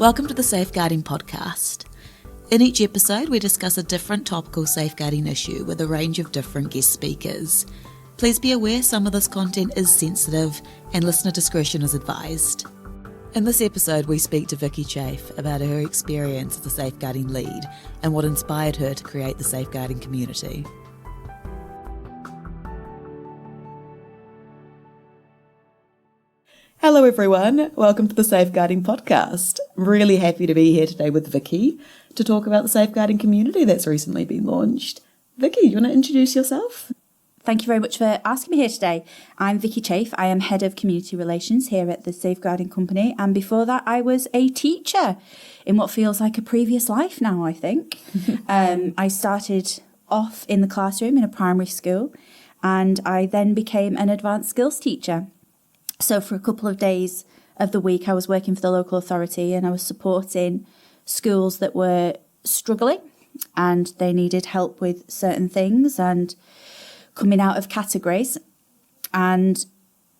Welcome to the Safeguarding Podcast. In each episode, we discuss a different topical safeguarding issue with a range of different guest speakers. Please be aware some of this content is sensitive and listener discretion is advised. In this episode, we speak to Vikkey Chaffe about her experience as a safeguarding lead and what inspired her to create the safeguarding community. Hello everyone, welcome to the Safeguarding Podcast. I'm really happy to be here today with Vikkey to talk about the safeguarding community that's recently been launched. Vikkey, you want to introduce yourself? Thank you very much for asking me here today. I'm Vikkey Chaffe. I am Head of Community Relations here at the Safeguarding Company, and before that I was a teacher in what feels like a previous life now, I think. I started off in the classroom in a primary school, and I then became an advanced skills teacher. So for a couple of days of the week, I was working for the local authority and I was supporting schools that were struggling and they needed help with certain things and coming out of categories. And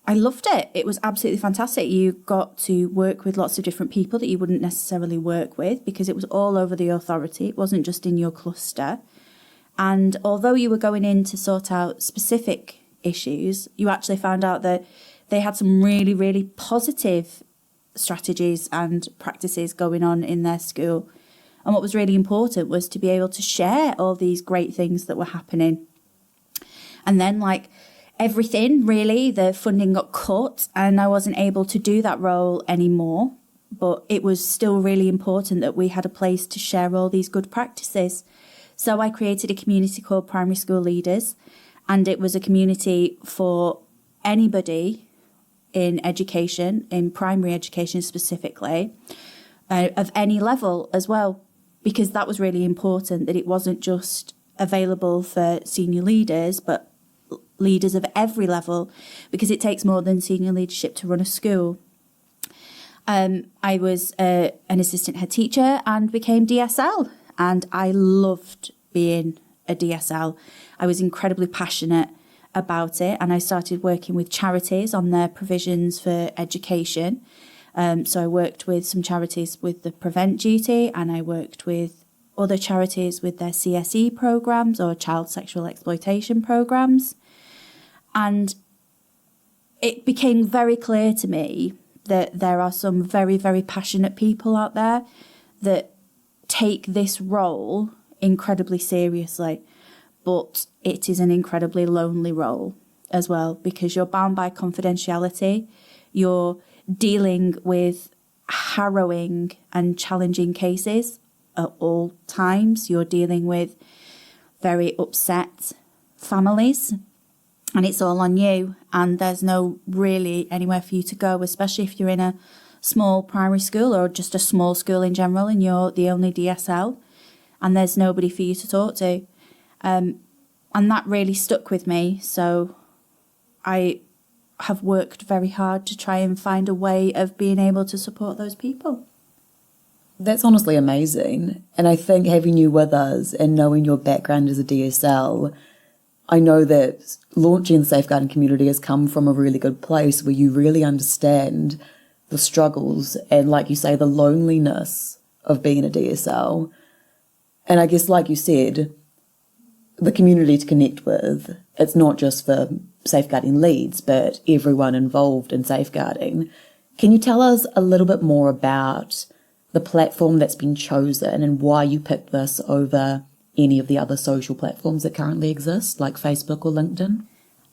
I loved it. It was absolutely fantastic. You got to work with lots of different people that you wouldn't necessarily work with because it was all over the authority. It wasn't just in your cluster. And although you were going in to sort out specific issues, you actually found out that they had some really, really positive strategies and practices going on in their school. And what was really important was to be able to share all these great things that were happening. And then, like everything, really, the funding got cut and I wasn't able to do that role anymore. But it was still really important that we had a place to share all these good practices. So I created a community called Primary School Leaders. And it was a community for anybody in education, in primary education specifically, of any level as well, because that was really important, that it wasn't just available for senior leaders, but leaders of every level, because it takes more than senior leadership to run a school. I was an assistant head teacher and became DSL, and I loved being a DSL. I was incredibly passionate about it, and I started working with charities on their provisions for education. So I worked with some charities with the prevent duty, and I worked with other charities with their CSE programs or child sexual exploitation programs. And it became very clear to me that there are some very, very passionate people out there that take this role incredibly seriously. But it is an incredibly lonely role as well, because you're bound by confidentiality. You're dealing with harrowing and challenging cases at all times. You're dealing with very upset families, and it's all on you. And there's no really anywhere for you to go, especially if you're in a small primary school or just a small school in general and you're the only DSL and there's nobody for you to talk to. And that really stuck with me. So I have worked very hard to try and find a way of being able to support those people. That's honestly amazing. And I think having you with us and knowing your background as a DSL, I know that launching the safeguarding community has come from a really good place where you really understand the struggles and, like you say, the loneliness of being a DSL. And I guess, like you said, the community to connect with, it's not just for safeguarding leads, but everyone involved in safeguarding. Can you tell us a little bit more about the platform that's been chosen and why you picked this over any of the other social platforms that currently exist, like Facebook or LinkedIn?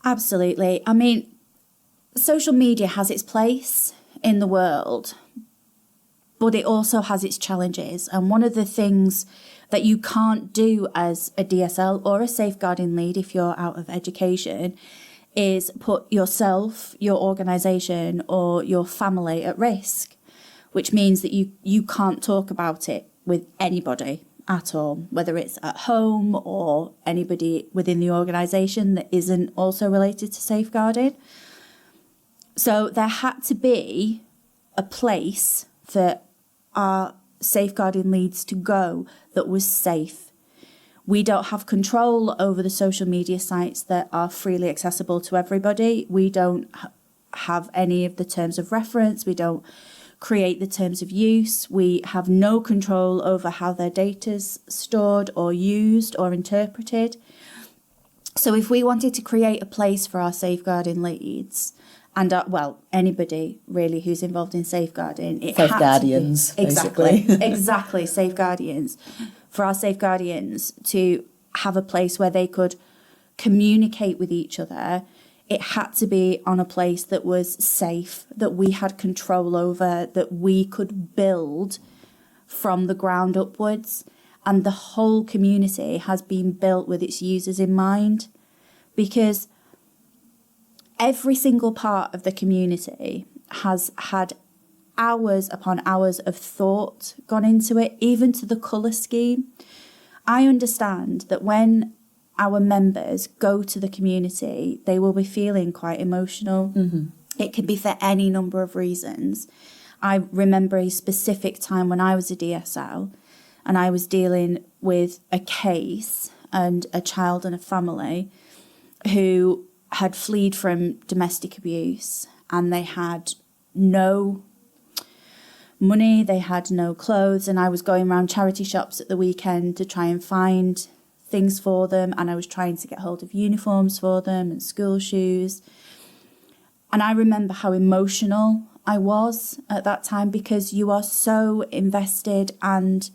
Absolutely. I mean, social media has its place in the world, but it also has its challenges. And one of the things that you can't do as a DSL or a safeguarding lead if you're out of education is put yourself, your organisation or your family at risk, which means that you can't talk about it with anybody at all, whether it's at home or anybody within the organisation that isn't also related to safeguarding. So there had to be a place for our safeguarding leads to go that was safe. We don't have control over the social media sites that are freely accessible to everybody. We don't have any of the terms of reference. We don't create the terms of use. We have no control over how their data's stored or used or interpreted. So if we wanted to create a place for our safeguarding leads, and anybody really who's involved in safeguarding, Safeguardians, exactly, basically. exactly, safeguardians, for our safeguardians to have a place where they could communicate with each other, it had to be on a place that was safe, that we had control over, that we could build from the ground upwards. And the whole community has been built with its users in mind, because every single part of the community has had hours upon hours of thought gone into it, even to the colour scheme. I understand that when our members go to the community, they will be feeling quite emotional. Mm-hmm. It can be for any number of reasons. I remember a specific time when I was a DSL and I was dealing with a case and a child and a family who had fled from domestic abuse, and they had no money, they had no clothes, and I was going around charity shops at the weekend to try and find things for them, and I was trying to get hold of uniforms for them and school shoes. And I remember how emotional I was at that time, because you are so invested, and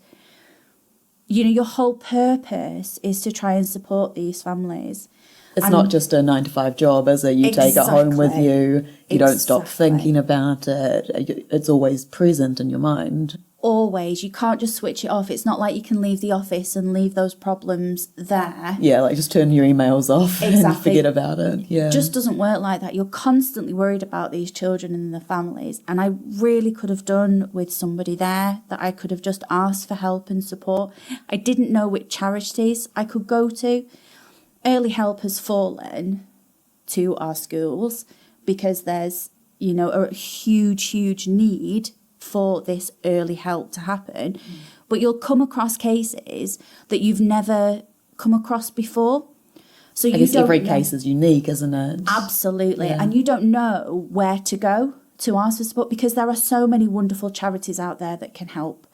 your whole purpose is to try and support these families. It's not just a 9-to-5 job, is it? You take it home with you. You don't stop thinking about it. It's always present in your mind. Always. You can't just switch it off. It's not like you can leave the office and leave those problems there. Yeah, like just turn your emails off and forget about it. Yeah. It just doesn't work like that. You're constantly worried about these children and their families. And I really could have done with somebody there that I could have just asked for help and support. I didn't know which charities I could go to. Early help has fallen to our schools because there's, a huge need for this early help to happen. But you'll come across cases that you've never come across before. So I guess every case is unique, isn't it? Absolutely. Yeah. And you don't know where to go to ask for support, because there are so many wonderful charities out there that can help.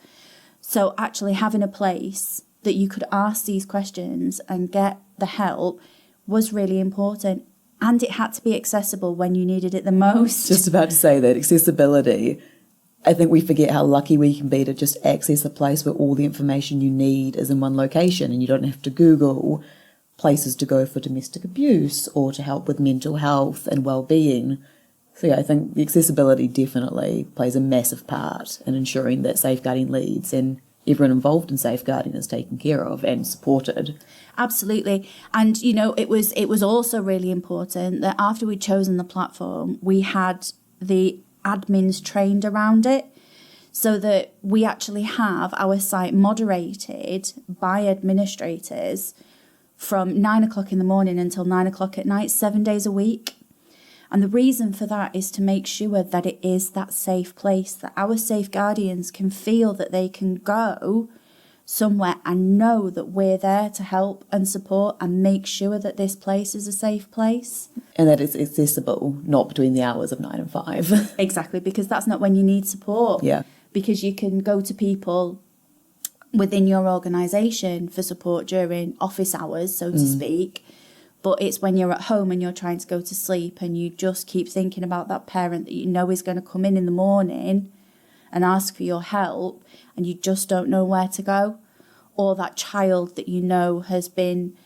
So actually having a place that you could ask these questions and get the help was really important. And it had to be accessible when you needed it the most. Just about to say that, accessibility. I think we forget how lucky we can be to just access a place where all the information you need is in one location, and you don't have to Google places to go for domestic abuse or to help with mental health and well-being. So yeah, I think the accessibility definitely plays a massive part in ensuring that safeguarding leads and everyone involved in safeguarding is taken care of and supported. Absolutely. And, it was also really important that after we'd chosen the platform, we had the admins trained around it, so that we actually have our site moderated by administrators from 9 o'clock in the morning until 9 o'clock at night, 7 days a week. And the reason for that is to make sure that it is that safe place, that our safeguardians can feel that they can go somewhere and know that we're there to help and support and make sure that this place is a safe place. And that it's accessible, not between the hours of 9 and 5. Exactly, because that's not when you need support. Yeah. Because you can go to people within your organisation for support during office hours, so to speak. But it's when you're at home and you're trying to go to sleep and you just keep thinking about that parent that you know is going to come in the morning and ask for your help, and you just don't know where to go. Or that child that you know has been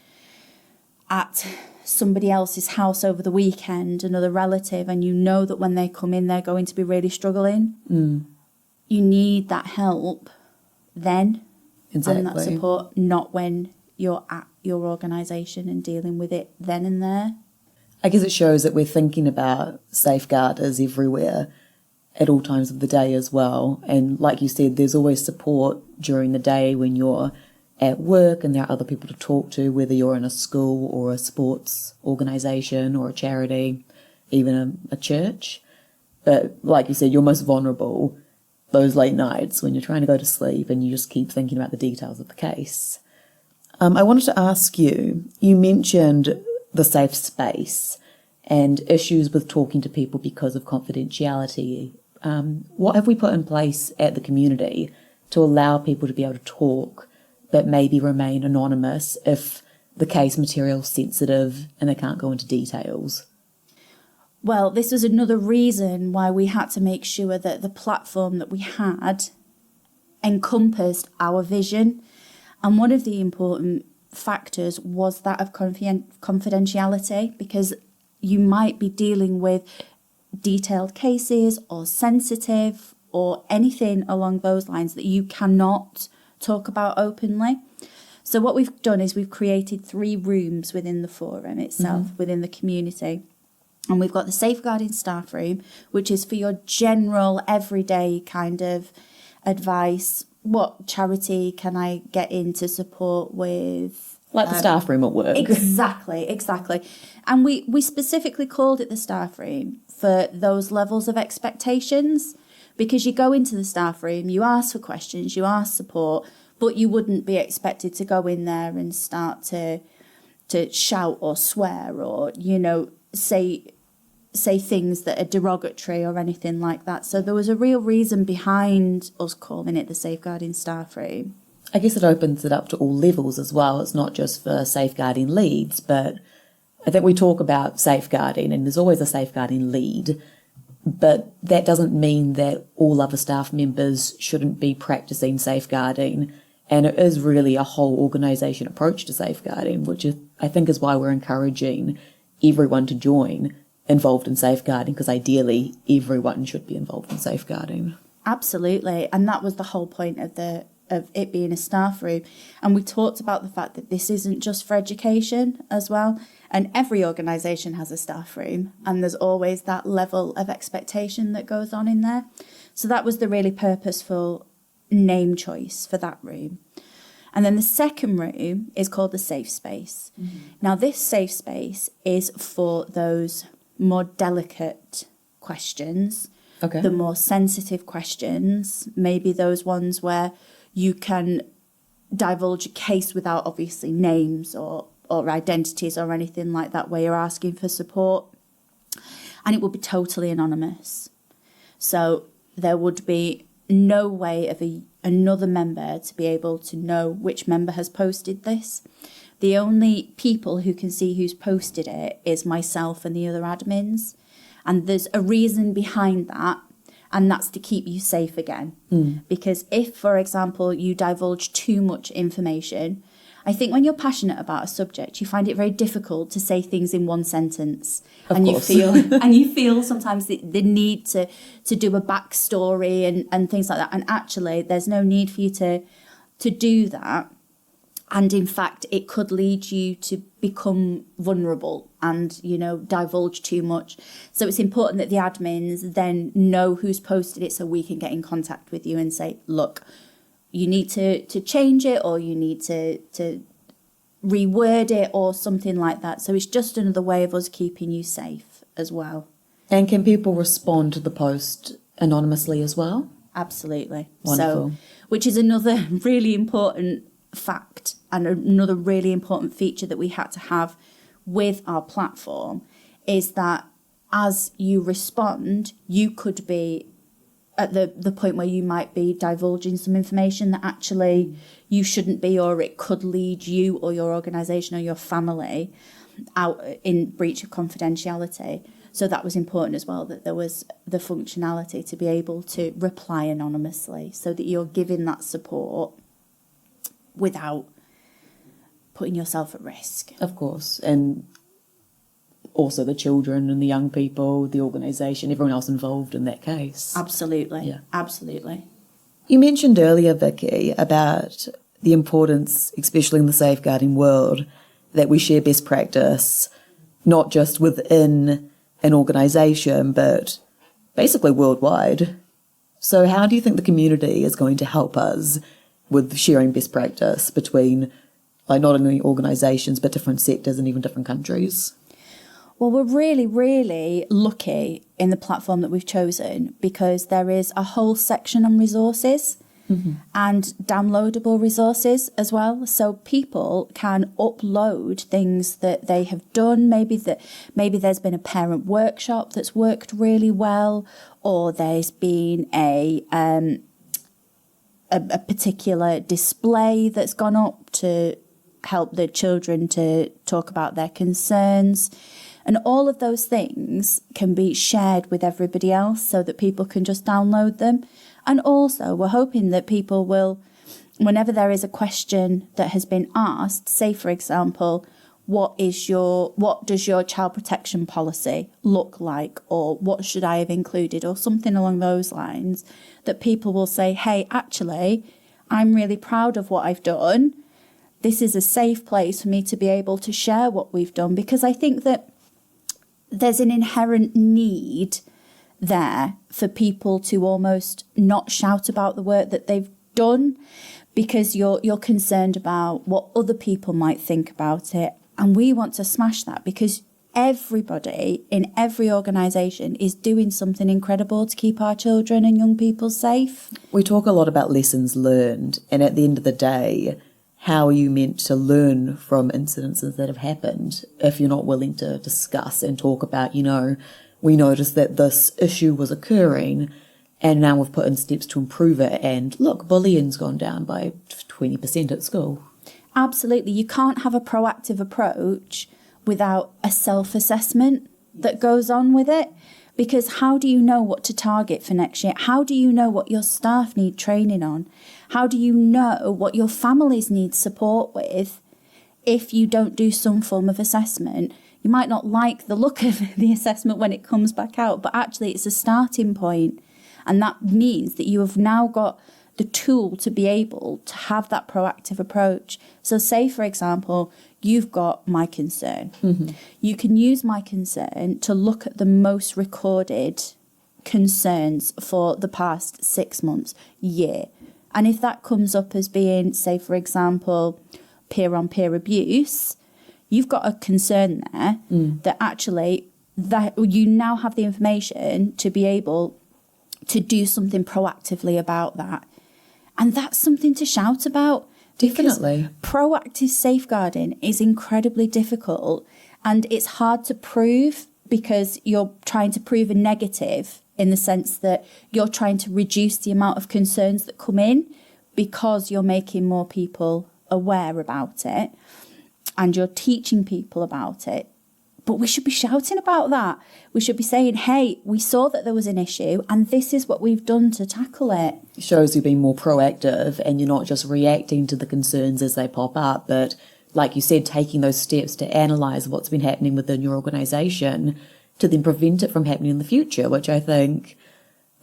at somebody else's house over the weekend, another relative, and you know that when they come in, they're going to be really struggling. You need that help then. Exactly. And that support, not when you're at your organisation and dealing with it then and there. I guess it shows that we're thinking about safeguarders everywhere at all times of the day as well. And like you said, there's always support during the day when you're at work and there are other people to talk to, whether you're in a school or a sports organisation or a charity, even a church. But like you said, you're most vulnerable those late nights when you're trying to go to sleep and you just keep thinking about the details of the case. I wanted to ask you, you mentioned the safe space and issues with talking to people because of confidentiality what have we put in place at the community to allow people to be able to talk but maybe remain anonymous if the case material's sensitive and they can't go into details? Well, this was another reason why we had to make sure that the platform that we had encompassed our vision. And one of the important factors was that of confidentiality, because you might be dealing with detailed cases or sensitive or anything along those lines that you cannot talk about openly. So what we've done is we've created 3 rooms within the forum itself, within the community. And we've got the safeguarding staff room, which is for your general everyday kind of advice. What charity can I get in to support with? Like the staff room at work. Exactly. And we specifically called it the staff room for those levels of expectations, because you go into the staff room, you ask for questions, you ask support, but you wouldn't be expected to go in there and start to shout or swear or, say things that are derogatory or anything like that. So there was a real reason behind us calling it the safeguarding staff room. I guess it opens it up to all levels as well. It's not just for safeguarding leads, but I think we talk about safeguarding and there's always a safeguarding lead, but that doesn't mean that all other staff members shouldn't be practicing safeguarding. And it is really a whole organisation approach to safeguarding, which I think is why we're encouraging everyone to join involved in safeguarding, because ideally everyone should be involved in safeguarding. Absolutely. And that was the whole point of it being a staff room. And we talked about the fact that this isn't just for education as well. And every organisation has a staff room, and there's always that level of expectation that goes on in there. So that was the really purposeful name choice for that room. And then the second room is called the safe space. Now, this safe space is for those more delicate questions, the more sensitive questions, maybe those ones where you can divulge a case without obviously names or identities or anything like that, where you're asking for support, and it would be totally anonymous. So there would be no way of another member to be able to know which member has posted this. The only people who can see who's posted it is myself and the other admins. And there's a reason behind that, and that's to keep you safe again. Because if, for example, you divulge too much information, I think when you're passionate about a subject, you find it very difficult to say things in one sentence. Of course. You feel sometimes the need to do a backstory and things like that. And actually, there's no need for you to do that. And in fact, it could lead you to become vulnerable and, divulge too much. So it's important that the admins then know who's posted it so we can get in contact with you and say, look, you need to change it, or you need to reword it or something like that. So it's just another way of us keeping you safe as well. And can people respond to the post anonymously as well? Absolutely. Wonderful. So, which is another really important fact and another really important feature that we had to have with our platform, is that as you respond, you could be at the point where you might be divulging some information that actually you shouldn't be, or it could lead you or your organisation or your family out in breach of confidentiality. So that was important as well, that there was the functionality to be able to reply anonymously so that you're giving that support without putting yourself at risk. Of course. And also the children and the young people, the organisation, everyone else involved in that case. Absolutely. Yeah. Absolutely. You mentioned earlier, Vikkey, about the importance, especially in the safeguarding world, that we share best practice, not just within an organisation, but basically worldwide. So how do you think the community is going to help us with sharing best practice between, like, not only organisations, but different sectors and even different countries? Well, we're really, really lucky in the platform that we've chosen, because there is a whole section on resources. and downloadable resources as well. So people can upload things that they have done. Maybe there's been a parent workshop that's worked really well, or there's been a particular display that's gone up to help the children to talk about their concerns. And all of those things can be shared with everybody else so that people can just download them. And also, we're hoping that people will, whenever there is a question that has been asked, say, for example, what does your child protection policy look like? Or what should I have included? Or something along those lines, that people will say, hey, actually, I'm really proud of what I've done. This is a safe place for me to be able to share what we've done. Because I think that there's an inherent need there for people to almost not shout about the work that they've done, because you're concerned about what other people might think about it. And we want to smash that, because everybody in every organisation is doing something incredible to keep our children and young people safe. We talk a lot about lessons learned, and at the end of the day, how are you meant to learn from incidences that have happened if you're not willing to discuss and talk about, we noticed that this issue was occurring and now we've put in steps to improve it, and look, bullying's gone down by 20% at school. Absolutely. You can't have a proactive approach without a self-assessment that goes on with it, because how do you know what to target for next year? How do you know what your staff need training on? How do you know what your families need support with if you don't do some form of assessment? You might not like the look of the assessment when it comes back out, but actually it's a starting point. And that means that you have now got the tool to be able to have that proactive approach. So say, for example, you've got My Concern. You can use My Concern to look at the most recorded concerns for the past 6 months, year. And if that comes up as being, say, for example, peer-on-peer abuse, you've got a concern there that actually that you now have the information to be able to do something proactively about that. And that's something to shout about. Definitely. Proactive safeguarding is incredibly difficult, and it's hard to prove because you're trying to prove a negative, in the sense that you're trying to reduce the amount of concerns that come in because you're making more people aware about it and you're teaching people about it. But we should be shouting about that. We should be saying, hey, we saw that there was an issue and this is what we've done to tackle it. It shows you being more proactive and you're not just reacting to the concerns as they pop up, but like you said, taking those steps to analyse what's been happening within your organisation to then prevent it from happening in the future, which I think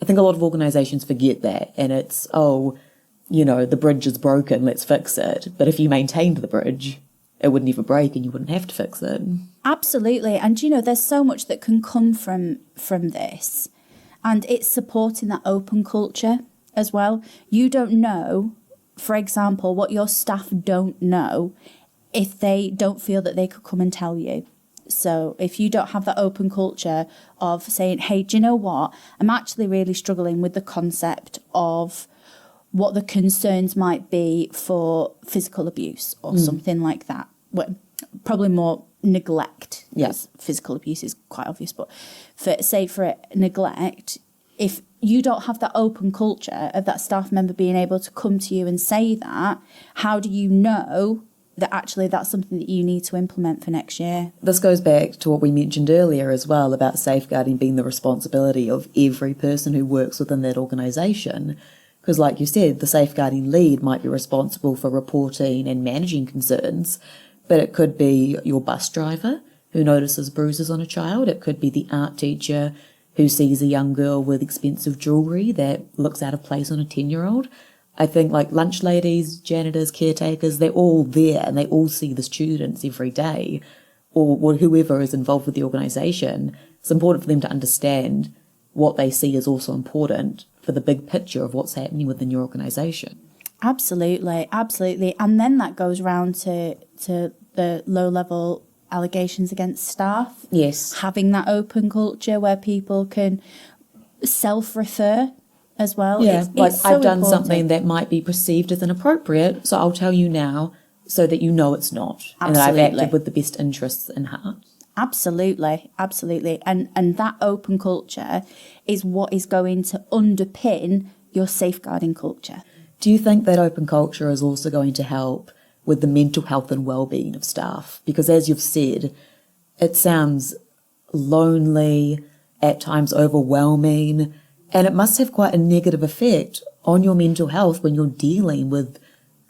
a lot of organisations forget that. And it's, the bridge is broken, let's fix it. But if you maintained the bridge, it would never break and you wouldn't have to fix it. Absolutely. And, there's so much that can come from this. And it's supporting that open culture as well. You don't know, for example, what your staff don't know if they don't feel that they could come and tell you. So if you don't have that open culture of saying, hey, do you know what? I'm actually really struggling with the concept of what the concerns might be for physical abuse or something like that. Well, probably more neglect. Yes. Physical abuse is quite obvious, but for neglect, if you don't have that open culture of that staff member being able to come to you and say that, how do you know that actually that's something that you need to implement for next year? This goes back to what we mentioned earlier as well about safeguarding being the responsibility of every person who works within that organisation. Because like you said, the safeguarding lead might be responsible for reporting and managing concerns, but it could be your bus driver who notices bruises on a child. It could be the art teacher who sees a young girl with expensive jewellery that looks out of place on a 10-year-old. I think like lunch ladies, janitors, caretakers, they're all there and they all see the students every day, or whoever is involved with the organisation. It's important for them to understand what they see is also important for the big picture of what's happening within your organisation. Absolutely, absolutely. And then that goes round to the low-level allegations against staff. Yes. Having that open culture where people can self-refer as well. Yeah, It's so I've done important. something that might be perceived as inappropriate, so I'll tell you now so that you know it's not. And that I've Absolutely. acted with the best interests in heart. Absolutely. And that open culture is what is going to underpin your safeguarding culture. Do you think that open culture is also going to help with the mental health and well-being of staff? Because as you've said, it sounds lonely, at times overwhelming, and it must have quite a negative effect on your mental health when you're dealing with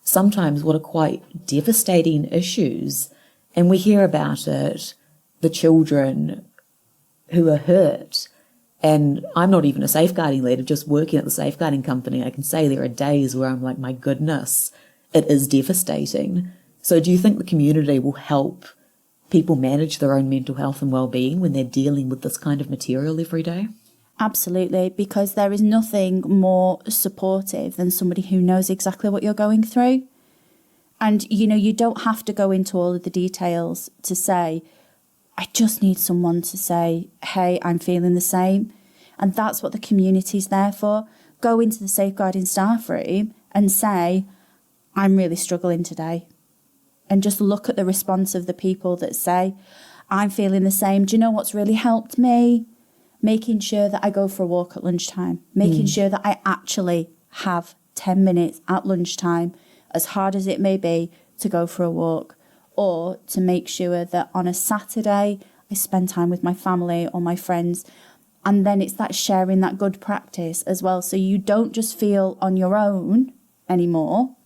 sometimes what are quite devastating issues. And we hear about it, the children who are hurt. And I'm not even a safeguarding leader, just working at the safeguarding company. I can say there are days where I'm like, my goodness, it is devastating. So do you think the community will help people manage their own mental health and well-being when they're dealing with this kind of material every day? Absolutely, because there is nothing more supportive than somebody who knows exactly what you're going through. And, you don't have to go into all of the details to say, I just need someone to say, hey, I'm feeling the same. And that's what the community's there for. Go into the safeguarding staff room and say, I'm really struggling today. And just look at the response of the people that say, I'm feeling the same. Do you know what's really helped me? Making sure that I go for a walk at lunchtime. Making sure that I actually have 10 minutes at lunchtime, as hard as it may be, to go for a walk. Or to make sure that on a Saturday, I spend time with my family or my friends. And then it's that sharing that good practice as well. So you don't just feel on your own anymore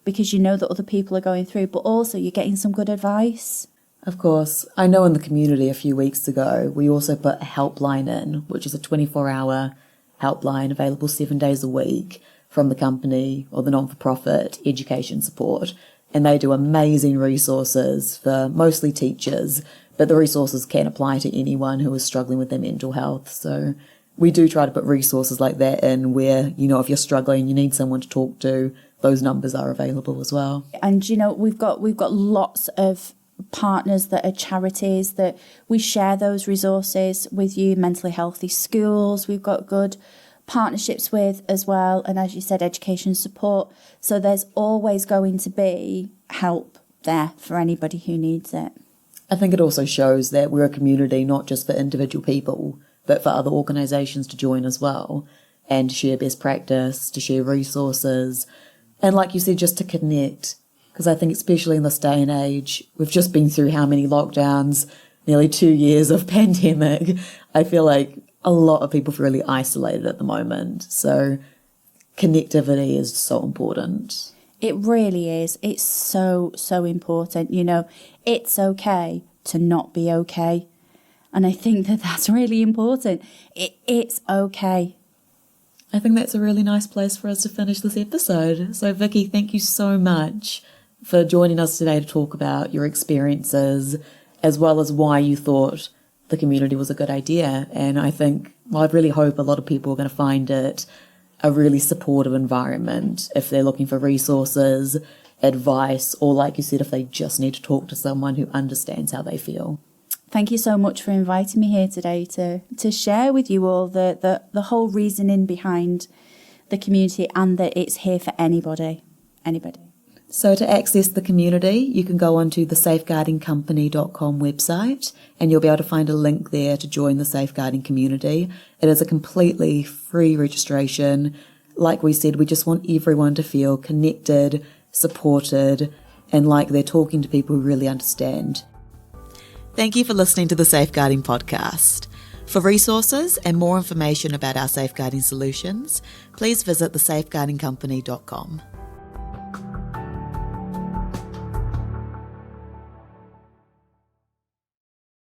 because you know that other people are going through, but also you're getting some good advice. Of course. I know in the community a few weeks ago, we also put a helpline in, which is a 24-hour helpline available 7 days a week from the company or the non-for-profit education support. And they do amazing resources for mostly teachers, but the resources can apply to anyone who is struggling with their mental health. So we do try to put resources like that in where, if you're struggling, you need someone to talk to, those numbers are available as well. And, we've got lots of partners that are charities that we share those resources with you, mentally healthy schools we've got good partnerships with as well, and as you said, education support. So there's always going to be help there for anybody who needs it. I think it also shows that we're a community not just for individual people, but for other organisations to join as well and to share best practice, to share resources, and like you said, just to connect. Because I think especially in this day and age, we've just been through how many lockdowns, nearly 2 years of pandemic. I feel like a lot of people feel really isolated at the moment. So connectivity is so important. It really is. It's so, so important. It's okay to not be okay. And I think that that's really important. It's okay. I think that's a really nice place for us to finish this episode. So Vikkey, thank you so much for joining us today to talk about your experiences as well as why you thought the community was a good idea. And I really hope a lot of people are going to find it a really supportive environment if they're looking for resources, advice, or like you said, if they just need to talk to someone who understands how they feel. Thank you so much for inviting me here today to share with you all the whole reasoning behind the community and that it's here for anybody. So to access the community, you can go onto the safeguardingcompany.com website and you'll be able to find a link there to join the safeguarding community. It is a completely free registration. Like we said, we just want everyone to feel connected, supported, and like they're talking to people who really understand. Thank you for listening to the Safeguarding Podcast. For resources and more information about our safeguarding solutions, please visit thesafeguardingcompany.com.